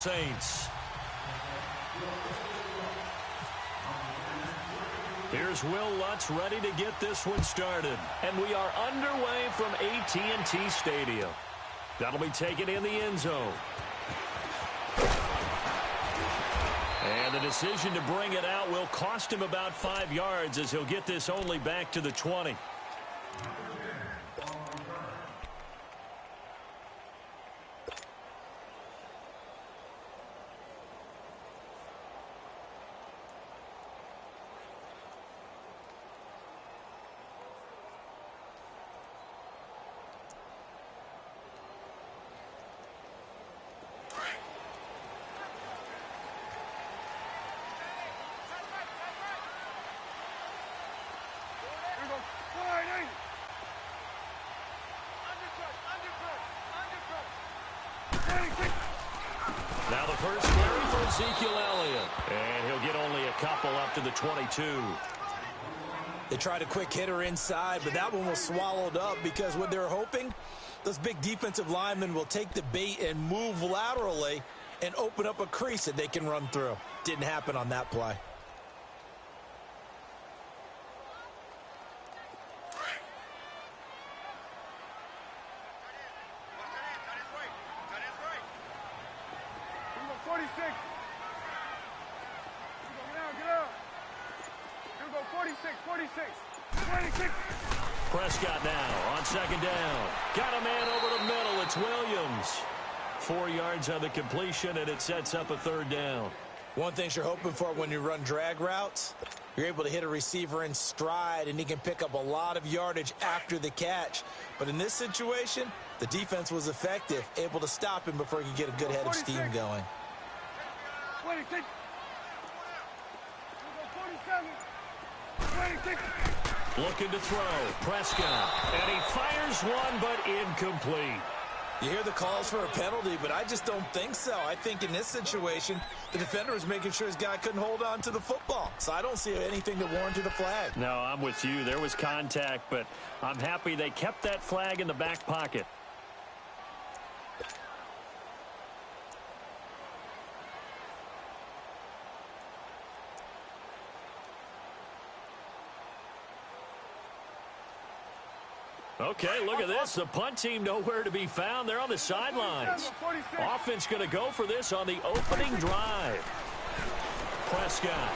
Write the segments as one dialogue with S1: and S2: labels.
S1: Saints. Here's Will Lutz ready to get this one started. And we are underway from AT&T Stadium. That'll be taken in the end zone. And the decision to bring it out will cost him about 5 yards as he'll get this only back to the 20. Now the first carry for Ezekiel Elliott. And he'll get only a couple up to the 22.
S2: They tried a quick hitter inside, but that one was swallowed up because what they're hoping, those big defensive linemen will take the bait and move laterally and open up a crease that they can run through. Didn't happen on that play.
S1: Prescott now on second down. Got a man over the middle. It's Williams. 4 yards on the completion, and it sets up a third down.
S2: One thing you're hoping for when you run drag routes, you're able to hit a receiver in stride, and he can pick up a lot of yardage after the catch. But in this situation, the defense was effective, able to stop him before he could get a good head of steam going.
S3: 26. 47. 26.
S1: Looking to throw. Prescott. And he fires one, but incomplete.
S2: You hear the calls for a penalty, but I just don't think so. I think in this situation, the defender was making sure his guy couldn't hold on to the football. So I don't see anything that warranted a flag.
S1: No, I'm with you. There was contact, but I'm happy they kept that flag in the back pocket. Okay, look at this. The punt team nowhere to be found. They're on the sidelines. Offense going to go for this on the opening drive. Prescott.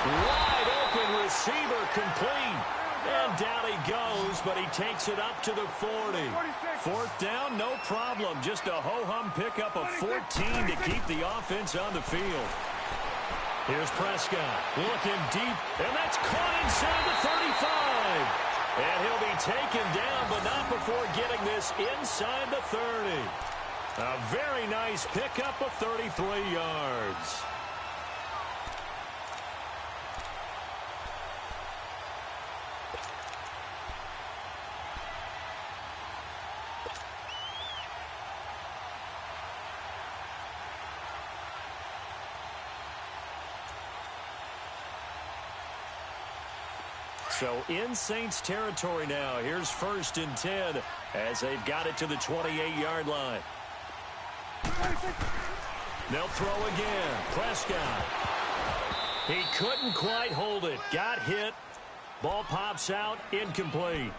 S1: Wide open receiver complete. And down he goes, but he takes it up to the 40. Fourth down, no problem. Just a ho-hum pickup of 14 to keep the offense on the field. Here's Prescott looking deep, and that's caught inside the 35. And he'll be taken down, but not before getting this inside the 30. A very nice pickup of 33 yards. So in Saints territory now. Here's 1st and 10 as they've got it to the 28-yard line. They'll throw again. Prescott. He couldn't quite hold it. Got hit. Ball pops out. Incomplete.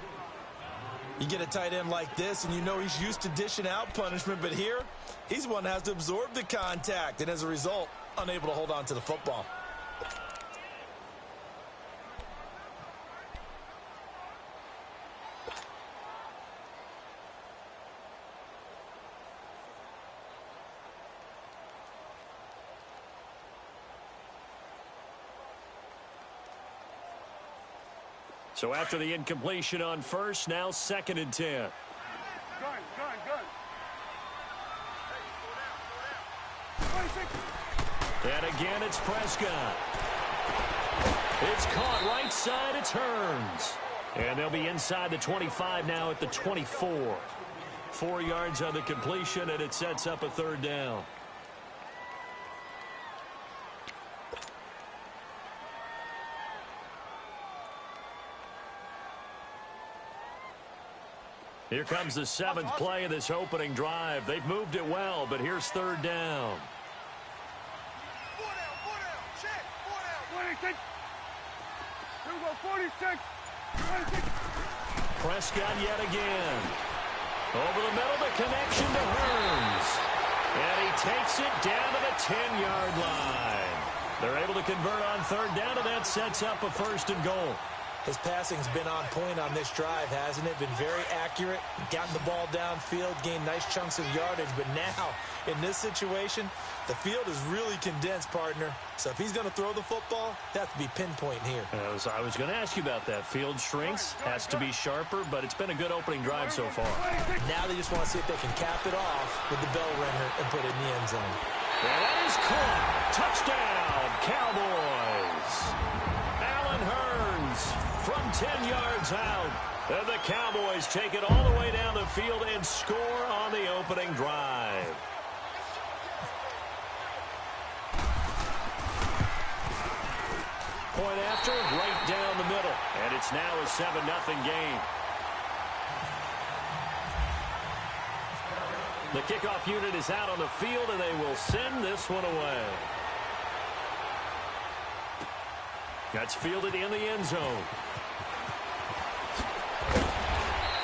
S2: You get a tight end like this, and you know he's used to dishing out punishment, but here, he's one that has to absorb the contact, and as a result, unable to hold on to the football.
S1: So after the incompletion on first, now 2nd and 10.
S3: Gun.
S1: And again, it's Prescott. It's caught right side. It turns. And they'll be inside the 25 now at the 24. 4 yards on the completion, and it sets up a third down. Here comes the 7th play of this opening drive. They've moved it well, but here's 3rd down.
S3: 4 down. Check. 4 down. 26. Here we go. 46. 26.
S1: Prescott yet again. Over the middle, the connection to Hearns. And he takes it down to the 10-yard line. They're able to convert on 3rd down, and that sets up a 1st and goal.
S2: His passing's been on point on this drive, hasn't it? Been very accurate, gotten the ball downfield, gained nice chunks of yardage. But now, in this situation, the field is really condensed, partner. So if he's going to throw the football, that has to be pinpoint here.
S1: I was going to ask you about that. Field shrinks, has to be sharper, but it's been a good opening drive so far.
S2: Now they just want to see if they can cap it off with the bell ringer and put it in the end zone.
S1: And that is caught. Touchdown, Cowboys. Allen Hearns from 10 yards out. And the Cowboys take it all the way down the field and score on the opening drive. Point after, right down the middle. And it's now a 7-0 game. The kickoff unit is out on the field, and they will send this one away. That's fielded in the end zone.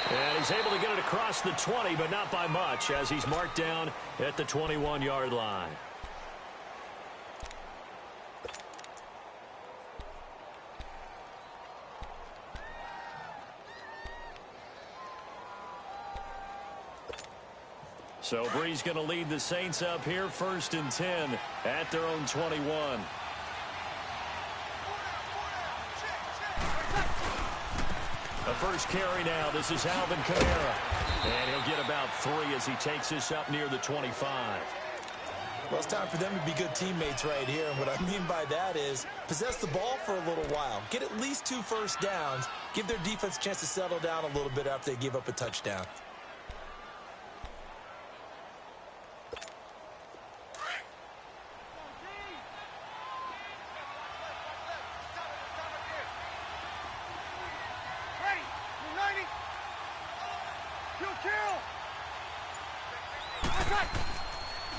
S1: And he's able to get it across the 20, but not by much, as he's marked down at the 21-yard line. So Bree's going to lead the Saints up here, 1st and 10 at their own 21. The first carry now. This is Alvin Kamara. And he'll get about 3 as he takes this up near the 25.
S2: Well, it's time for them to be good teammates right here. And what I mean by that is possess the ball for a little while. Get at least 2 first downs. Give their defense a chance to settle down a little bit after they give up a touchdown.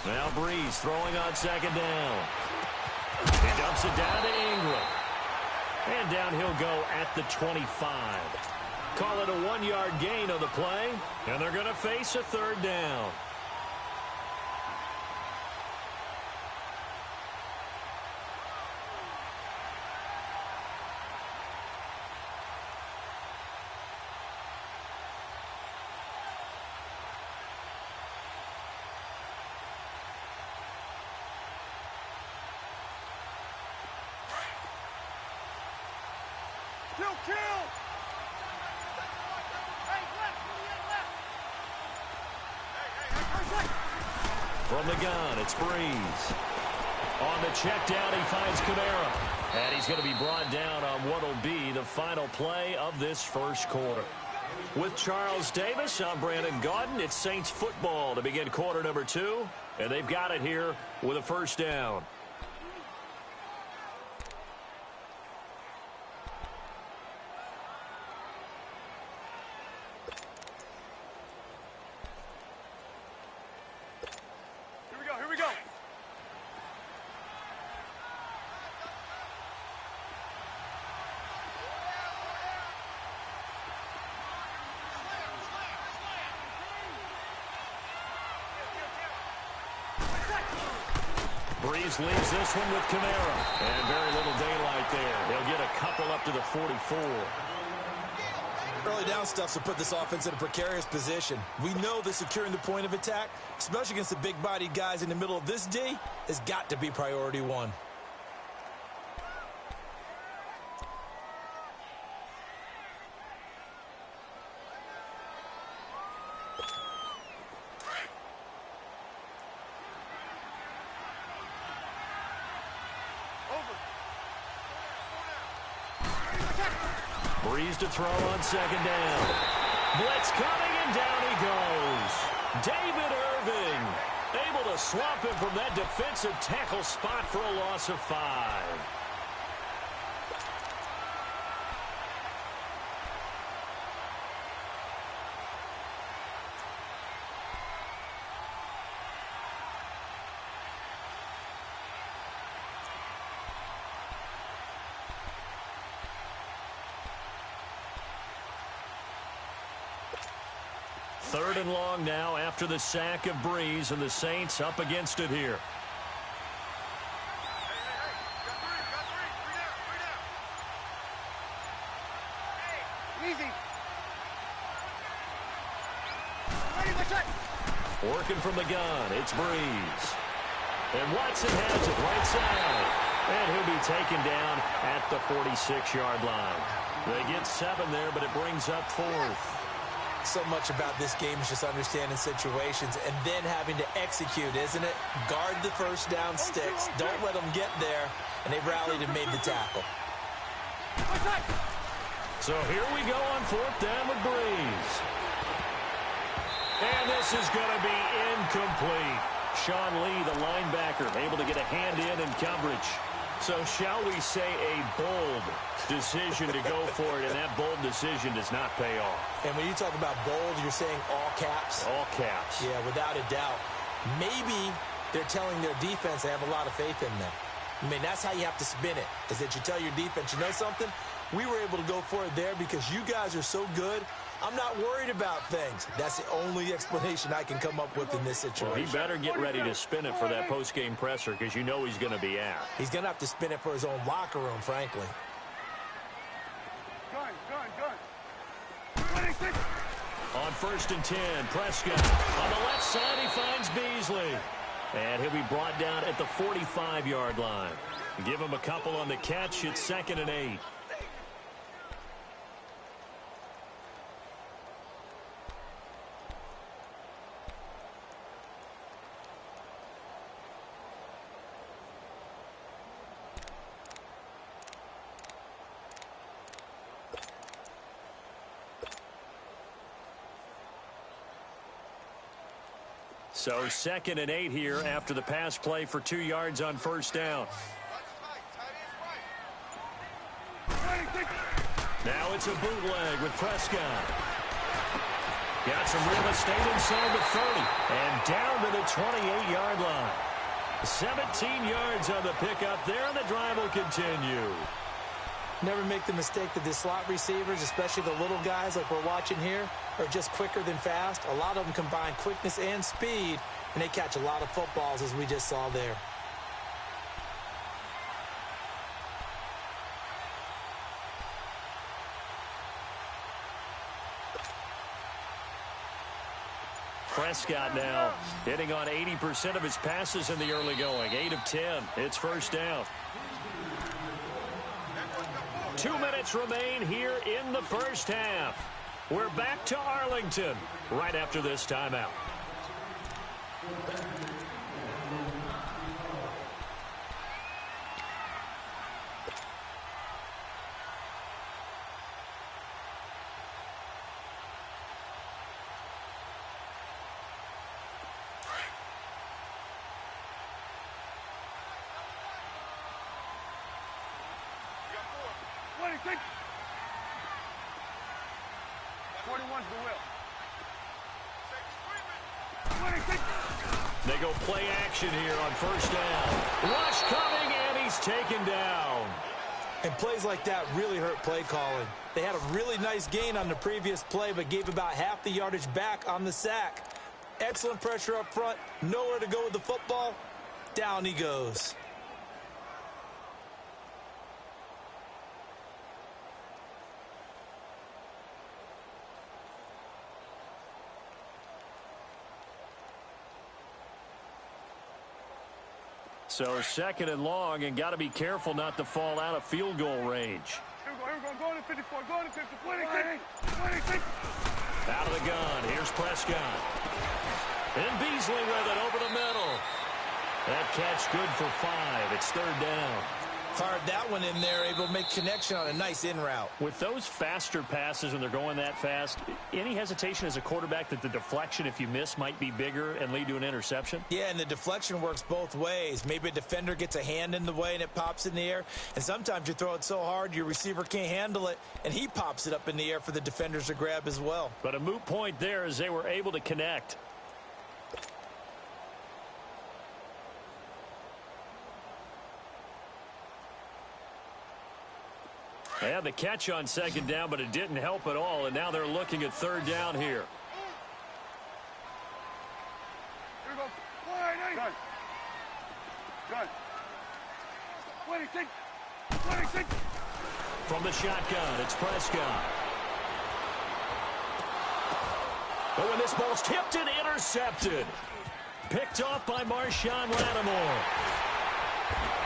S1: Now Breeze throwing on 2nd down. He dumps it down to Ingram. And down he'll go at the 25. Call it a 1-yard gain on the play. And they're going to face a 3rd down. From the gun, it's Breeze. On the check down, he finds Kamara. And he's going to be brought down on what will be the final play of this first quarter. With Charles Davis, I'm Brandon Gaudin. It's Saints football to begin quarter number 2. And they've got it here with a 1st down. Breeze leaves this one with Kamara. And very little daylight there. He'll get a couple up to the 44.
S2: Early down stuff to put this offense in a precarious position. We know that securing the point of attack, especially against the big-bodied guys in the middle of this D, has got to be priority 1.
S1: Breeze to throw on 2nd down. Blitz coming, and down he goes. David Irving able to swamp him from that defensive tackle spot for a loss of 5. 3rd and long now after the sack of Breeze, and the Saints up against it here.
S3: Easy.
S1: Working from the gun, it's Breeze. And Watson has it right side. And he'll be taken down at the 46-yard line. They get 7 there, but it brings up 4th.
S2: So much about this game is just understanding situations and then having to execute, isn't it? Guard the first down sticks. Don't let them get there. And they rallied and made the tackle.
S1: So here we go on 4th down with Breeze. And this is going to be incomplete. Sean Lee, the linebacker, able to get a hand in coverage. So shall we say a bold decision to go for it, and that bold decision does not pay off.
S2: And when you talk about bold, you're saying all caps?
S1: All caps.
S2: Yeah, without a doubt. Maybe they're telling their defense they have a lot of faith in them. I mean, that's how you have to spin it, is that you tell your defense, you know something? We were able to go for it there because you guys are so good. I'm not worried about things. That's the only explanation I can come up with in this situation.
S1: Well, he better get ready to spin it for that post-game presser because you know he's going to be out.
S2: He's going to have to spin it for his own locker room, frankly.
S3: Gun.
S1: On 1st and 10, Prescott. On the left side, he finds Beasley. And he'll be brought down at the 45-yard line. Give him a couple on the catch. It's 2nd and 8. So 2nd and 8 here after the pass play for 2 yards on 1st down. Now it's a bootleg with Prescott. Got some real estate inside the 30 and down to the 28-yard line. 17 yards on the pickup there, and the drive will continue.
S2: Never make the mistake that the slot receivers, especially the little guys like we're watching here, are just quicker than fast. A lot of them combine quickness and speed, and they catch a lot of footballs, as we just saw there.
S1: Prescott now hitting on 80% of his passes in the early going. 8 of 10. It's 1st down. 2 minutes remain here in the first half. We're back to Arlington right after this timeout.
S3: Take 41's the will.
S1: They go play action here on 1st down. Rush coming, and he's taken down.
S2: And plays like that really hurt play calling. They had a really nice gain on the previous play, but gave about half the yardage back on the sack. Excellent pressure up front. Nowhere to go with the football. Down he goes.
S1: So 2nd and long, and got to be careful not to fall out of field goal range.
S3: Here we go. Go to 54. Go to 50. 26.
S1: Out of the gun. Here's Prescott. And Beasley with it over the middle. That catch good for 5. It's 3rd down.
S2: Fired that one in there, able to make connection on a nice in route.
S1: With those faster passes when they're going that fast, any hesitation as a quarterback that the deflection, if you miss, might be bigger and lead to an interception?
S2: Yeah, and the deflection works both ways. Maybe a defender gets a hand in the way and it pops in the air. And sometimes you throw it so hard your receiver can't handle it, and he pops it up in the air for the defenders to grab as well.
S1: But a moot point there as they were able to connect. They had the catch on 2nd down, but it didn't help at all, and now they're looking at 3rd down here.
S3: Good. 26. 26.
S1: From the shotgun, it's Prescott. But when this ball's tipped and intercepted. Picked off by Marshawn Lattimore.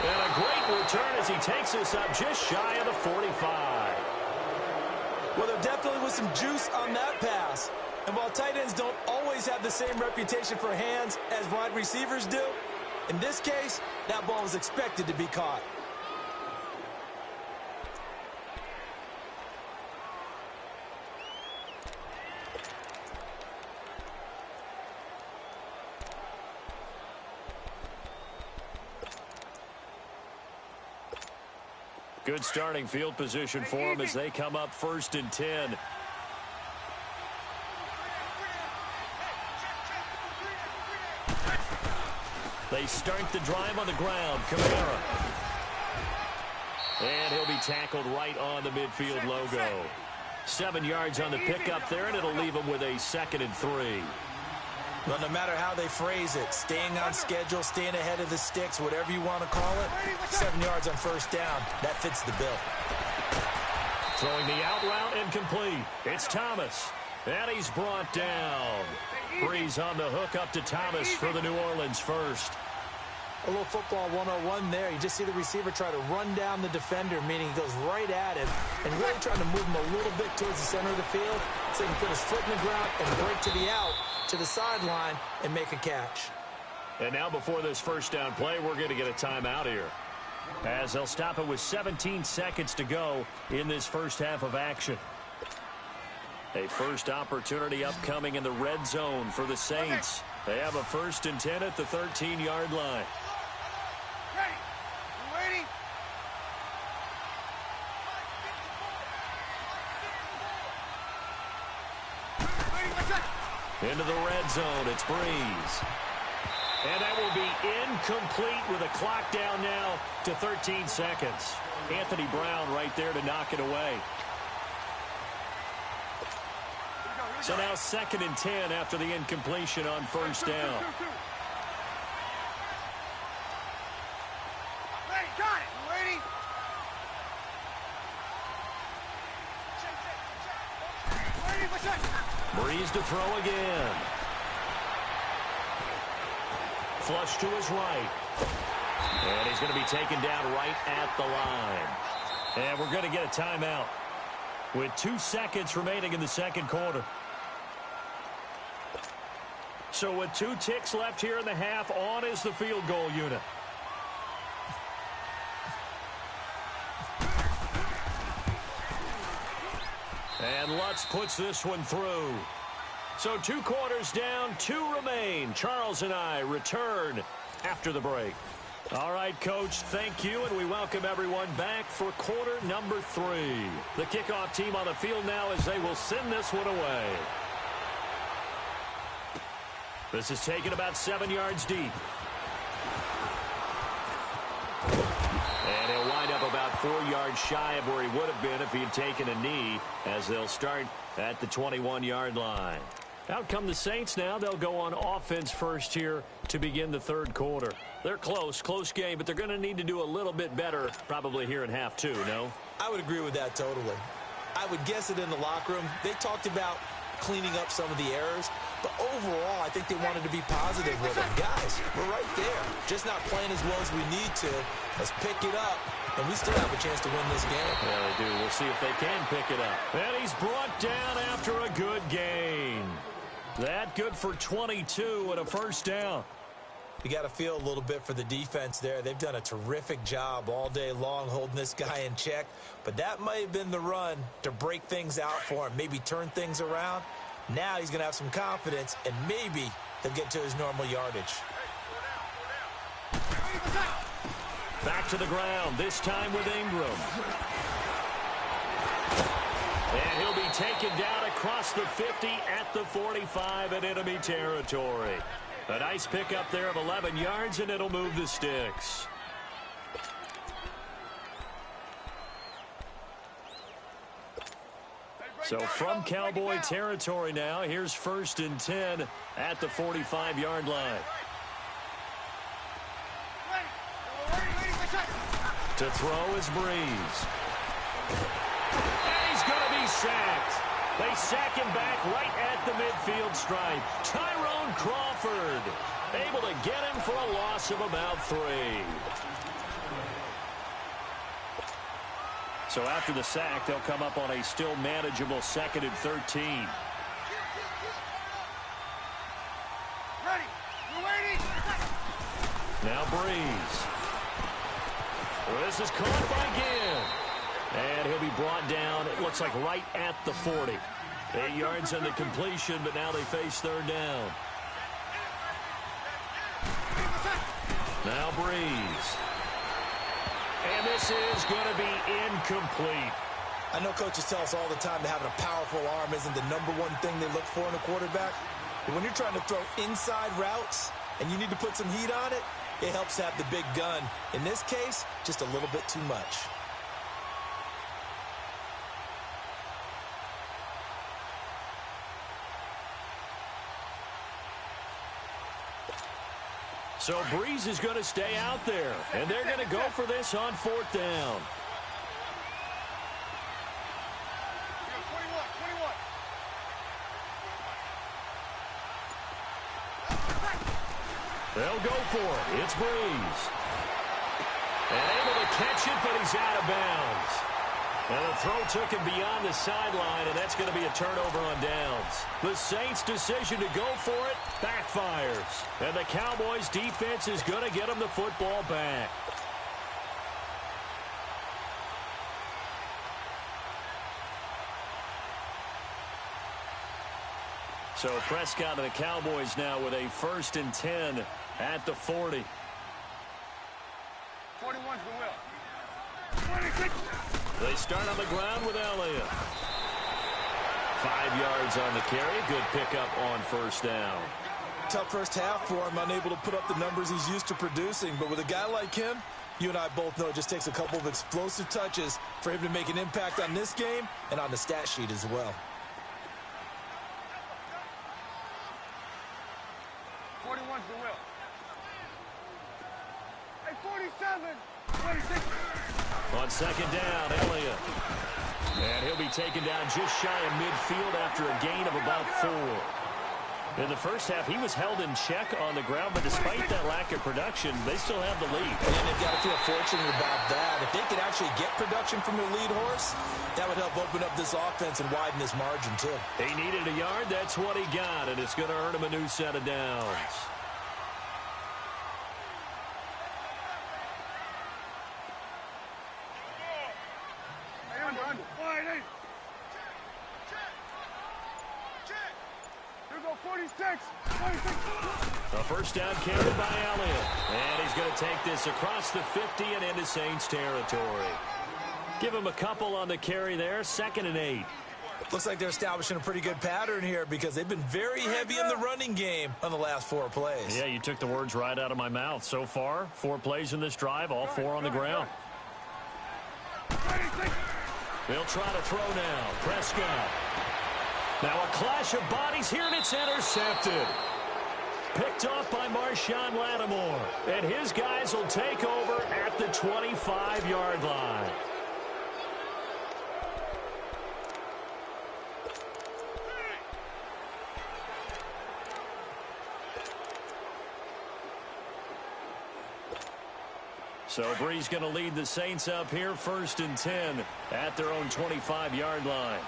S1: And a great return as he takes us up just shy of the 45.
S2: Well, there definitely was some juice on that pass. And while tight ends don't always have the same reputation for hands as wide receivers do, in this case, that ball was expected to be caught.
S1: Good starting field position for them as they come up 1st and 10. They start the drive on the ground. Kamara. And he'll be tackled right on the midfield logo. 7 yards on the pickup there, and it'll leave him with a 2nd and 3.
S2: Well, no matter how they phrase it, staying on schedule, staying ahead of the sticks, whatever you want to call it, 7 yards on 1st down, that fits the bill.
S1: Throwing the out route incomplete. It's Thomas. And he's brought down. Breeze on the hook up to Thomas for the New Orleans first.
S2: A little football 101 there. You just see the receiver try to run down the defender, meaning he goes right at him and really trying to move him a little bit towards the center of the field so he can put his foot in the ground and break to the out, to the sideline, and make a catch.
S1: And now before this 1st down play, we're going to get a timeout here, as they'll stop it with 17 seconds to go in this first half of action. A first opportunity upcoming in the red zone for the Saints. They have a 1st and 10 at the 13-yard line.
S3: Ready. You ready?
S1: Into the red zone, it's Breeze. And that will be incomplete with a clock down now to 13 seconds. Anthony Brown right there to knock it away. So now 2nd and 10 after the incompletion on 1st down.
S3: Ready, got it. You ready? Ready, what's that?
S1: Breeze to throw again. Flush to his right. And he's going to be taken down right at the line. And we're going to get a timeout with 2 seconds remaining in the 2nd quarter. So with 2 ticks left here in the half, on is the field goal unit. And Lutz puts this one through. So 2 quarters down, 2 remain. Charles and I return after the break. All right, Coach, thank you, and we welcome everyone back for quarter number 3. The kickoff team on the field now as they will send this one away. This is taken about 7 yards deep. And he'll wind up about 4 yards shy of where he would have been if he had taken a knee, as they'll start at the 21-yard line. Out come the Saints now. They'll go on offense first here to begin the 3rd quarter. They're close game, but they're going to need to do a little bit better probably here in half 2, no?
S2: I would agree with that totally. I would guess it in the locker room. They talked about cleaning up some of the errors, but overall, I think they wanted to be positive with them. Guys, we're right there. Just not playing as well as we need to. Let's pick it up, and we still have a chance to win this game.
S1: Yeah, they do. We'll see if they can pick it up. And he's brought down after a good gain. That good for 22 and a 1st down.
S2: You got to feel a little bit for the defense there. They've done a terrific job all day long holding this guy in check. But that might have been the run to break things out for him, maybe turn things around. Now he's going to have some confidence, and maybe he'll get to his normal yardage.
S1: Back to the ground, this time with Ingram. And he'll be taken down across the 50 at the 45 in enemy territory. A nice pickup there of 11 yards, and it'll move the sticks. So from Cowboy territory now, here's 1st and 10 at the 45-yard line. To throw is Breeze. And he's going to be sacked. They sack him back right at the midfield stripe. Tyrone Crawford able to get him for a loss of about 3. So after the sack, they'll come up on a still manageable 2nd and 13.
S3: Ready. You're waiting.
S1: Now Breeze. This is caught by Gibb. And he'll be brought down, it looks like right at the 40. 8 yards on the completion, but now they face 3rd down. Now Breeze. And this is going to be incomplete.
S2: I know coaches tell us all the time that having a powerful arm isn't the #1 thing they look for in a quarterback. But when you're trying to throw inside routes and you need to put some heat on it, it helps have the big gun. In this case, just a little bit too much.
S1: So Breeze is going to stay out there, and they're going to go for this on 4th down.
S3: 21.
S1: They'll go for it. It's Breeze. And able to catch it, but he's out of bounds. And the throw took him beyond the sideline, and that's going to be a turnover on downs. The Saints' decision to go for it backfires. And the Cowboys' defense is going to get them the football back. So Prescott and the Cowboys now with a 1st and 10 at the 40.
S3: 21's the will. 26.
S1: They start on the ground with Elliott. 5 yards on the carry. Good pickup on 1st down.
S2: Tough first half for him, unable to put up the numbers he's used to producing. But with a guy like him, you and I both know it just takes a couple of explosive touches for him to make an impact on this game and on the stat sheet as well.
S3: 41's the will. Hey, 47. 26.
S1: On 2nd down, Elliott. And he'll be taken down just shy of midfield after a gain of about 4. In the first half, he was held in check on the ground, but despite that lack of production, they still have the lead.
S2: And they've got to feel fortunate about that. If they could actually get production from their lead horse, that would help open up this offense and widen this margin, too.
S1: He needed a yard. That's what he got, and it's going to earn him a new set of downs.
S3: Here go 46. 26.
S1: A 1st down carried by Elliott. And he's going to take this across the 50 and into Saints territory. Give him a couple on the carry there. 2nd and 8.
S2: Looks like they're establishing a pretty good pattern here because they've been very heavy in the running game on the last 4 plays.
S1: Yeah, you took the words right out of my mouth. So far, 4 plays in this drive, all 4 on the ground.
S3: 26.
S1: They'll try to throw now. Prescott. Now a clash of bodies here, and it's intercepted. Picked off by Marshawn Lattimore. And his guys will take over at the 25-yard line. So Breeze going to lead the Saints up here, 1st and 10 at their own 25-yard line.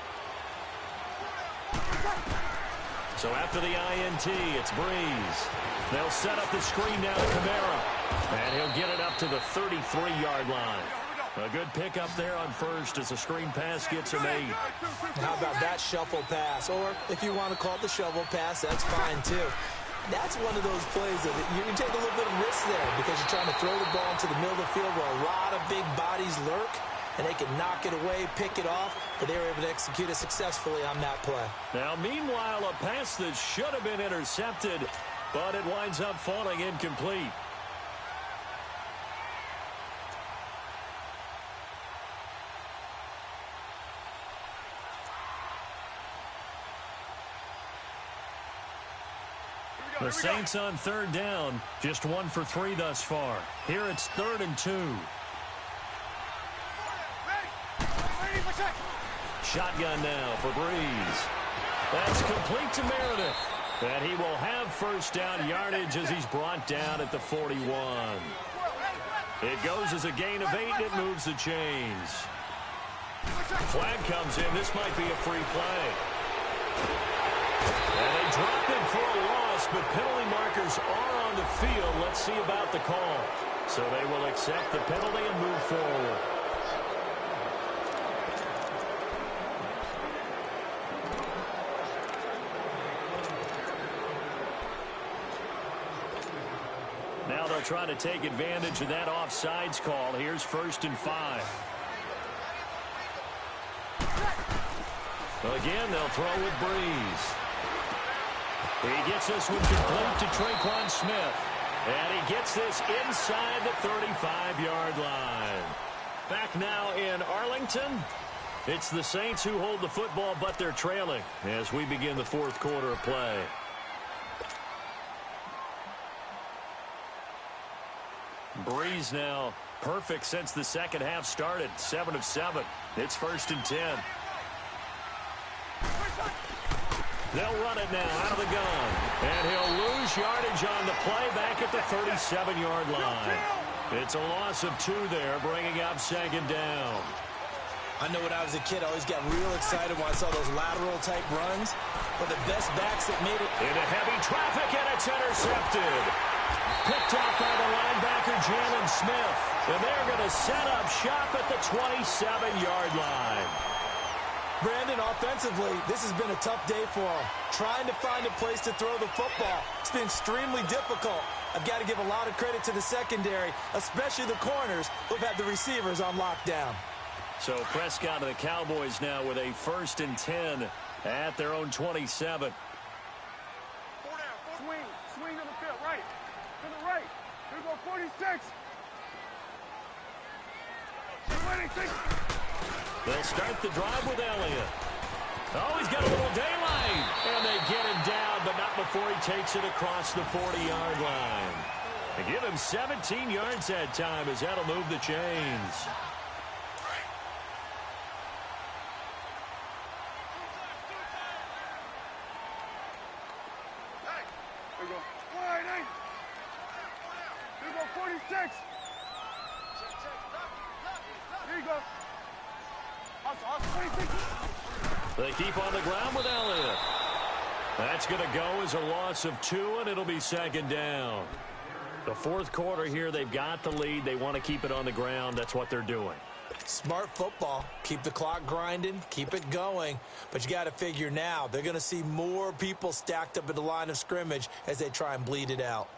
S1: So after the INT, it's Breeze. They'll set up the screen down to Kamara. And he'll get it up to the 33-yard line. A good pickup there on 1st as the screen pass gets him 8.
S2: How about that shuffle pass? Or if you want to call it the shovel pass, that's fine too. That's one of those plays that you can take a little bit of risk there because you're trying to throw the ball into the middle of the field where a lot of big bodies lurk, and they can knock it away, pick it off, but they were able to execute it successfully on that play.
S1: Now, meanwhile, a pass that should have been intercepted, but it winds up falling incomplete. The Saints on 3rd down, just 1 for 3 thus far. Here it's 3rd and 2. Shotgun now for Breeze. That's complete to Meredith. And he will have first down yardage as he's brought down at the 41. It goes as a gain of 8, and it moves the chains. Flag comes in. This might be a free play. And they drop it for a loss, but penalty markers are on the field. Let's see about the call. So they will accept the penalty and move forward. Now they'll try to take advantage of that offsides call. Here's 1st and 5. Again, they'll throw with Breeze. He gets this one complete to Traquan Smith. And he gets this inside the 35-yard line. Back now in Arlington. It's the Saints who hold the football, but they're trailing as we begin the 4th quarter of play. Breeze now perfect since the second half started. 7 of 7. It's 1st and 10. They'll run it now out of the gun. And he'll lose yardage on the play back at the 37-yard line. It's a loss of 2 there, bringing up 2nd down.
S2: I know when I was a kid, I always got real excited when I saw those lateral-type runs. But the best backs that made it
S1: into heavy traffic, and it's intercepted. Picked up by the linebacker, Jalen Smith. And they're going to set up shop at the 27-yard line.
S2: Brandon, offensively, this has been a tough day for him. Trying to find a place to throw the football. It's been extremely difficult. I've got to give a lot of credit to the secondary, especially the corners who've had the receivers on lockdown.
S1: So Prescott and the Cowboys now with a 1st and 10 at their own 27.
S3: Swing to the field, right. To the right. Here we go, 46. 26.
S1: They'll start the drive with Elliott. Oh, he's got a little daylight. And they get him down, but not before he takes it across the 40-yard line. They give him 17 yards that time as that'll move the chains.
S3: Here we go. 46. Here you go.
S1: They keep on the ground with Elliott. That's going to go as a loss of 2, and it'll be 2nd down. The 4th quarter here, they've got the lead. They want to keep it on the ground. That's what they're doing.
S2: Smart football. Keep the clock grinding. Keep it going. But you got to figure now, they're going to see more people stacked up at the line of scrimmage as they try and bleed it out.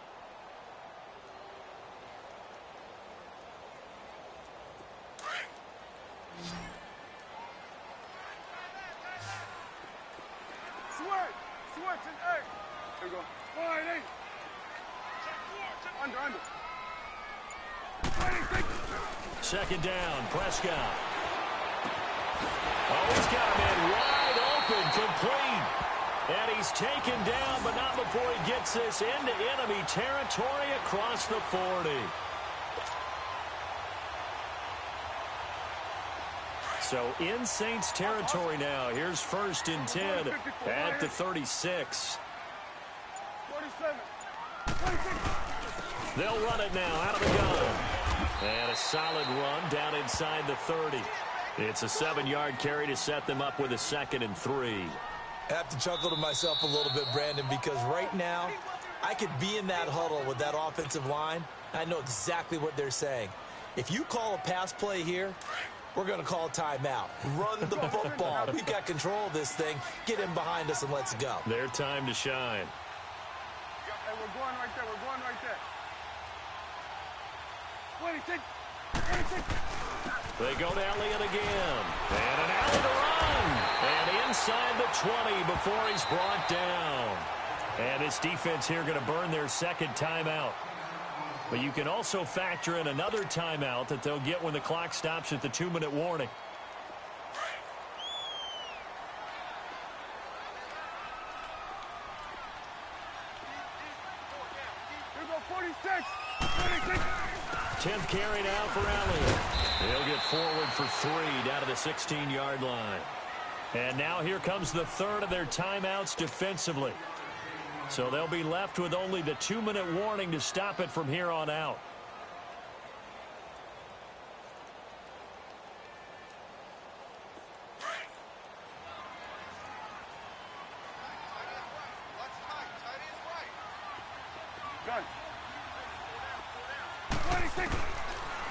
S3: Switch and 8. Here we go. 8. Under.
S1: 2nd down, Prescott. Oh, he's got a man wide open, complete. And he's taken down, but not before he gets this into enemy territory across the 40. So in Saints territory now. Here's 1st and 10 at the 36.
S3: 47. 26.
S1: They'll run it now out of the gun. And a solid run down inside the 30. It's a 7-yard carry to set them up with a 2nd and 3.
S2: I have to chuckle to myself a little bit, Brandon, because right now I could be in that huddle with that offensive line. I know exactly what they're saying. If you call a pass play here, we're going to call a timeout. Run the football. We've got control of this thing. Get him behind us and let's go.
S1: Their time to shine.
S3: Hey, we're going right there. We're going right there. 26.
S1: They go to Elliott again. And an alley to run. And inside the 20 before he's brought down. And this defense here going to burn their 2nd timeout. But you can also factor in another timeout that they'll get when the clock stops at the 2-minute warning.
S3: Here we go, 46. 26.
S1: 10th carry now for Elliott. He'll get forward for 3 down to the 16-yard line. And now here comes the third of their timeouts defensively. So they'll be left with only the 2-minute warning to stop it from here on out.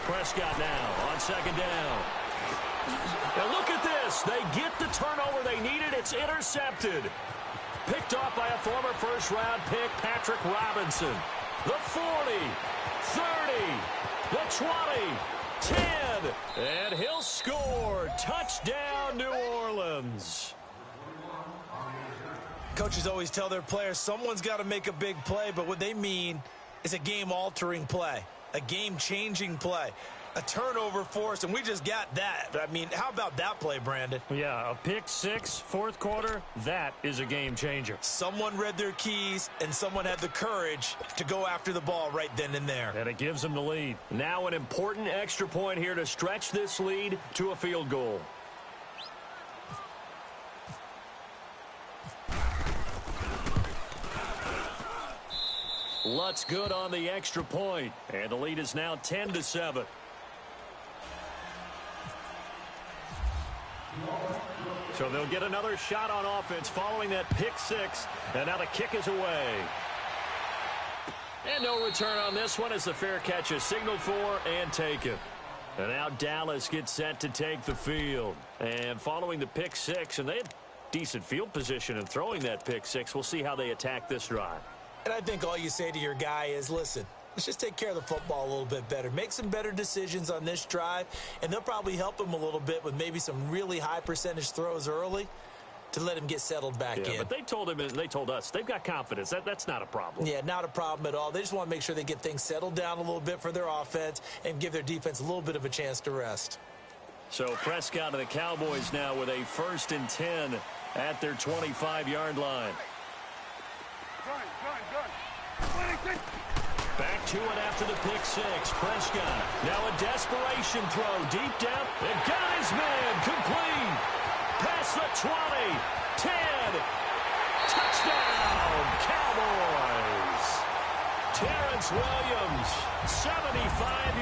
S1: Prescott now on second down. And look at this. They get the turnover they needed. It's intercepted. Picked off by a former first-round pick, Patrick Robinson. The 40, 30, the 20, 10, and he'll score. Touchdown, New Orleans.
S2: Coaches always tell their players someone's got to make a big play, but what they mean is a game-altering play, a game-changing play, a turnover force, and we just got that. I mean, how about that play, Brandon?
S1: Yeah, a pick six, fourth quarter, that is a game changer.
S2: Someone read their keys, and someone had the courage to go after the ball right then and there.
S1: And it gives them the lead. Now an important extra point here to stretch this lead to a field goal. Lutz good on the extra point, and the lead is now 10-7. So they'll get another shot on offense following that pick six, and now the kick is away. And no return on this one as the fair catch is signaled for and taken. And now Dallas gets set to take the field. And following the pick six, and they have decent field position in throwing that pick six. We'll see how they attack this drive.
S2: And I think all you say to your guy is, listen, let's just take care of the football a little bit better. Make some better decisions on this drive, and they'll probably help him a little bit with maybe some really high percentage throws early to let him get settled back in.
S1: But they told him and they told us they've got confidence. That's not a problem.
S2: Yeah, not a problem at all. They just want to make sure they get things settled down a little bit for their offense and give their defense a little bit of a chance to rest.
S1: So Prescott and the Cowboys now with a 1st and 10 at their 25-yard line. Back to it after the pick six. Prescott now a desperation throw deep down. And got his man complete. Past the 20. 10. Touchdown, Cowboys. Terrence Williams, 75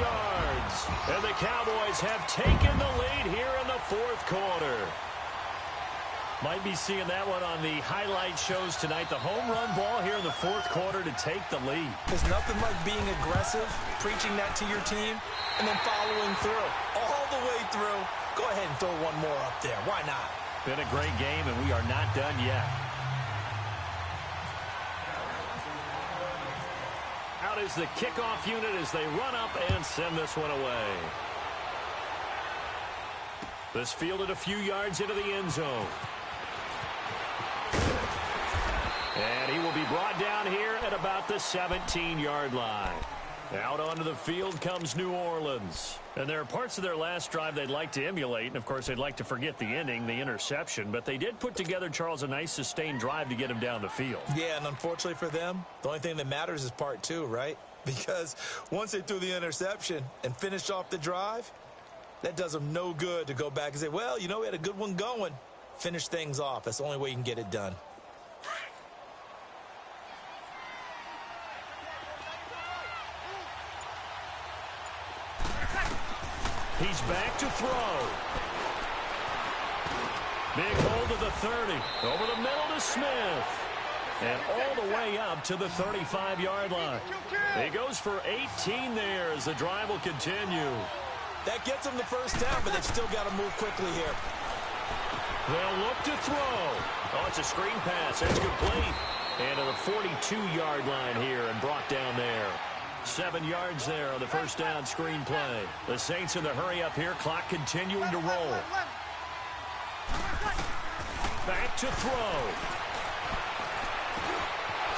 S1: yards. And the Cowboys have taken the lead here in the fourth quarter. Might be seeing that one on the highlight shows tonight. The home run ball here in the fourth quarter to take the lead.
S2: There's nothing like being aggressive, preaching that to your team, and then following through. All the way through. Go ahead and throw one more up there. Why not?
S1: Been a great game, and we are not done yet. Out is the kickoff unit as they run up and send this one away. This fielded a few yards into the end zone. And he will be brought down here at about the 17-yard line. Out onto the field comes New Orleans. And there are parts of their last drive they'd like to emulate. And, of course, they'd like to forget the ending, the interception. But they did put together, Charles, a nice sustained drive to get him down the field.
S2: Yeah, and unfortunately for them, the only thing that matters is part two, right? Because once they threw the interception and finished off the drive, that does them no good to go back and say, well, you know, we had a good one going. Finish things off. That's the only way you can get it done.
S1: He's back to throw. Big hold of the 30. Over the middle to Smith. And all the way up to the 35-yard line. He goes for 18 there as the drive will continue.
S2: That gets them the first down, but they've still got to move quickly here.
S1: They'll look to throw. Oh, it's a screen pass. That's complete. And to the 42-yard line here and brought down there. 7 yards there on the first down screen play. The Saints in the hurry up here. Clock continuing to roll. Back to throw.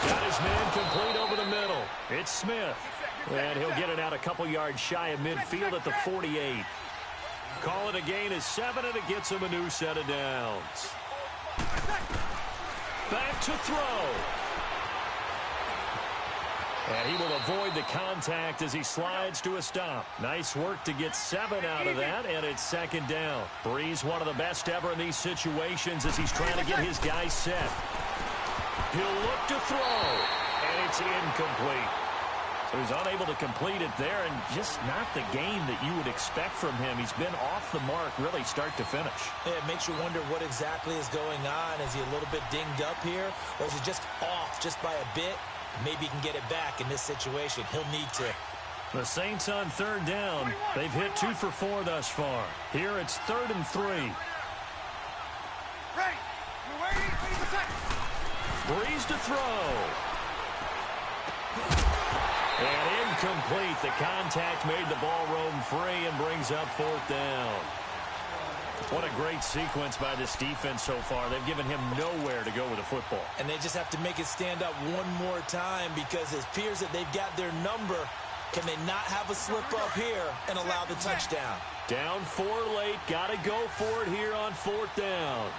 S1: Got his man complete over the middle. It's Smith. And he'll get it out a couple yards shy of midfield at the 48. Call it a gain of 7, and it gets him a new set of downs. Back to throw. And he will avoid the contact as he slides to a stop. Nice work to get 7 out of that, and it's second down. Breeze, one of the best ever in these situations as he's trying to get his guys set. He'll look to throw, and it's incomplete. So he's unable to complete it there, and just not the game that you would expect from him. He's been off the mark really start to finish.
S2: Yeah, it makes you wonder what exactly is going on. Is he a little bit dinged up here, or is he just off just by a bit? Maybe he can get it back in this situation. He'll need to.
S1: The Saints on third down. They've hit 2 for 4 thus far. Here it's 3rd and 3.
S3: Right. You're waiting. 80%.
S1: Breeze to throw. And incomplete. The contact made the ball roam free and brings up 4th down. What a great sequence by this defense so far. They've given him nowhere to go with the football.
S2: And they just have to make it stand up one more time because it appears that they've got their number. Can they not have a slip up here and allow the touchdown?
S1: Down 4 late. Got to go for it here on 4th down.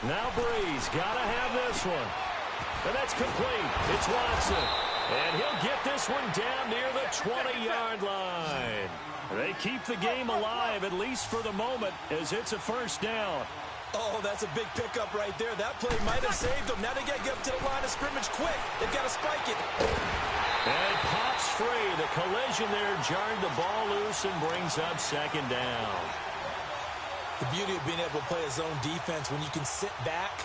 S1: Now Breeze. Got to have this one. And that's complete. It's Watson. And he'll get this one down near the 20-yard line. They keep the game alive, at least for the moment, as it's a 1st down.
S2: Oh, that's a big pickup right there. That play might have saved them. Now they got to get up to the line of scrimmage quick. They've got to spike it.
S1: And it pops free. The collision there jarred the ball loose and brings up 2nd down.
S2: The beauty of being able to play a zone defense when you can sit back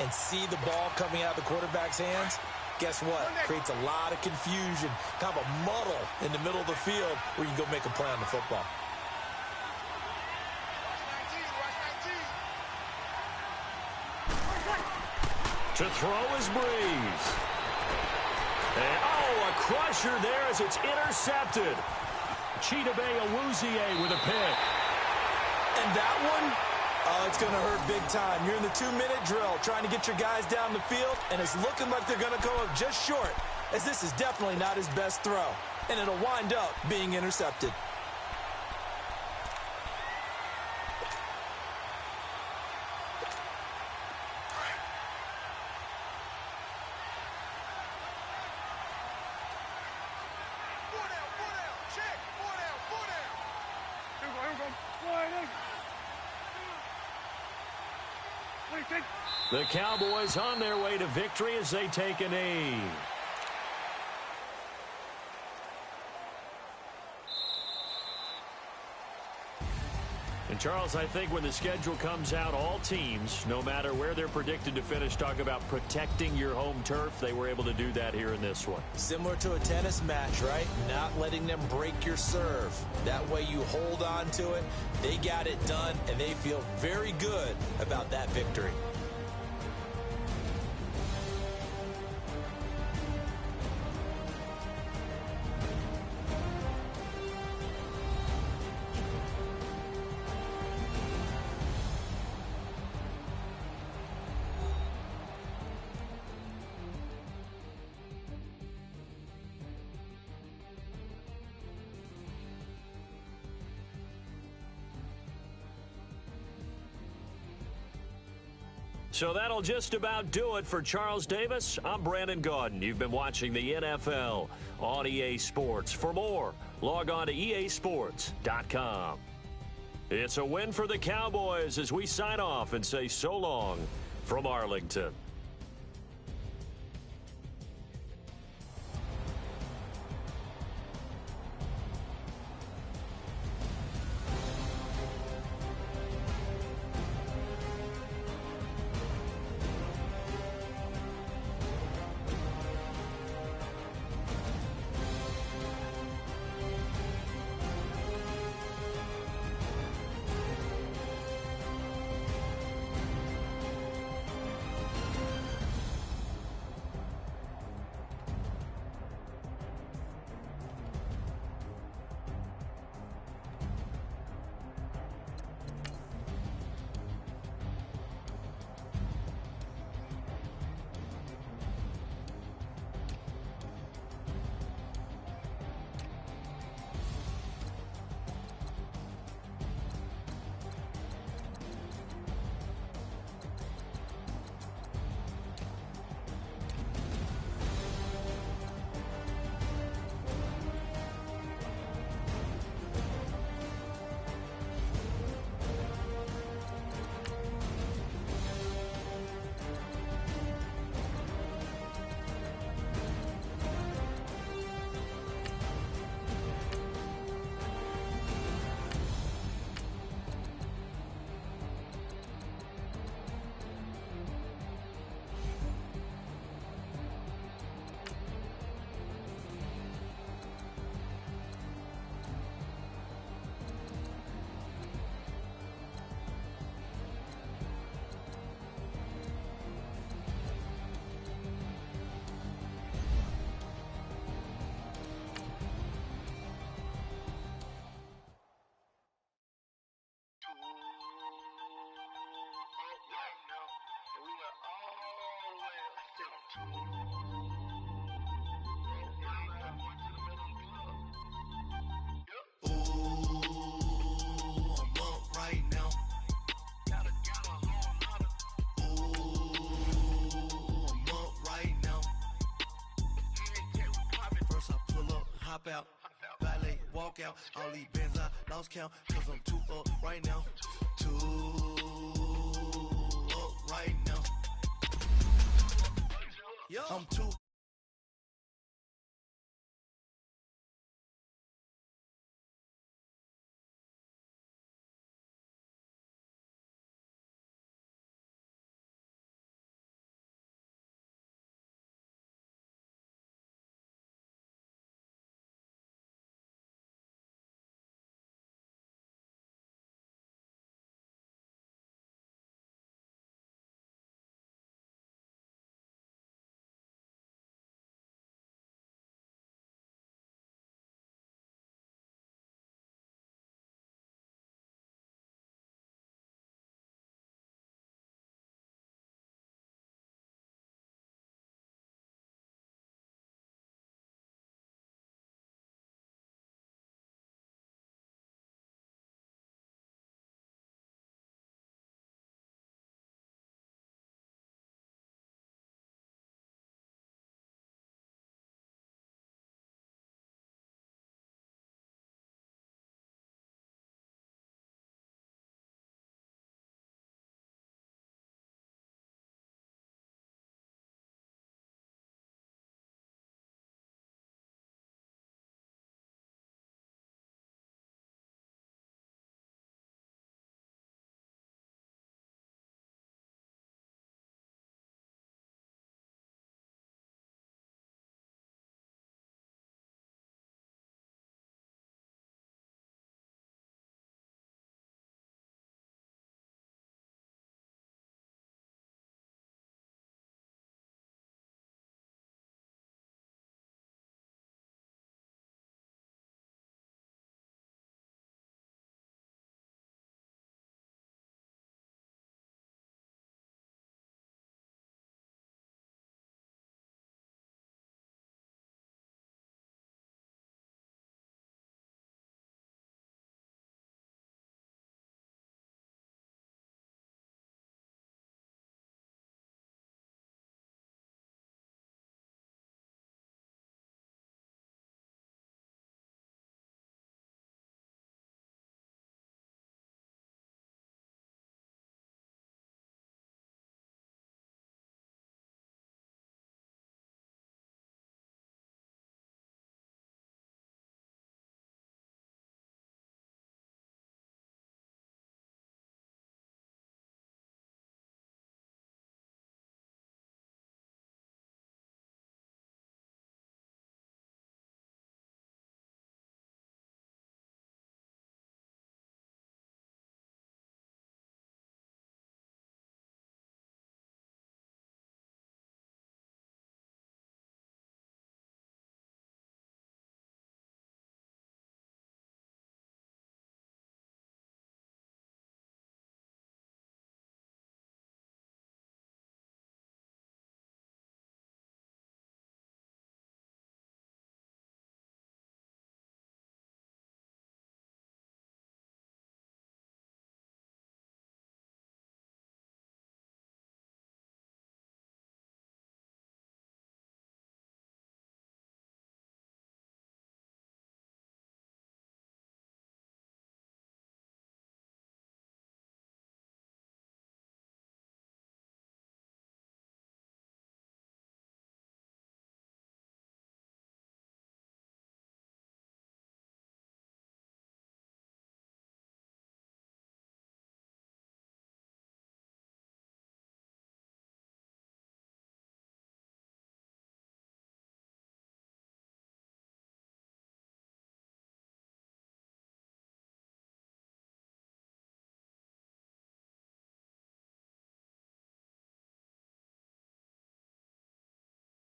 S2: and see the ball coming out of the quarterback's hands. Guess what? Creates a lot of confusion, kind of a muddle in the middle of the field where you can go make a play on the football.
S1: To throw is Breeze. And, oh, a crusher there as it's intercepted. Chidobe Awuzie with a pick.
S2: And that one, oh, it's going to hurt big time. You're in the 2-minute drill trying to get your guys down the field, and it's looking like they're going to go up just short, as this is definitely not his best throw. And it'll wind up being intercepted.
S1: The Cowboys on their way to victory as they take a knee. And Charles, I think when the schedule comes out, all teams, no matter where they're predicted to finish, talk about protecting your home turf. They were able to do that here in this one.
S2: Similar to a tennis match, right? Not letting them break your serve. That way you hold on to it. They got it done, and they feel very good about that victory.
S1: So that'll just about do it for Charles Davis. I'm Brandon Gaudin. You've been watching the NFL on EA Sports. For more, log on to easports.com. It's a win for the Cowboys as we sign off and say so long from Arlington.
S4: Hop out, valet, walk out. All these bands I lost count, cause I'm too up right now. Too up right now. I'm too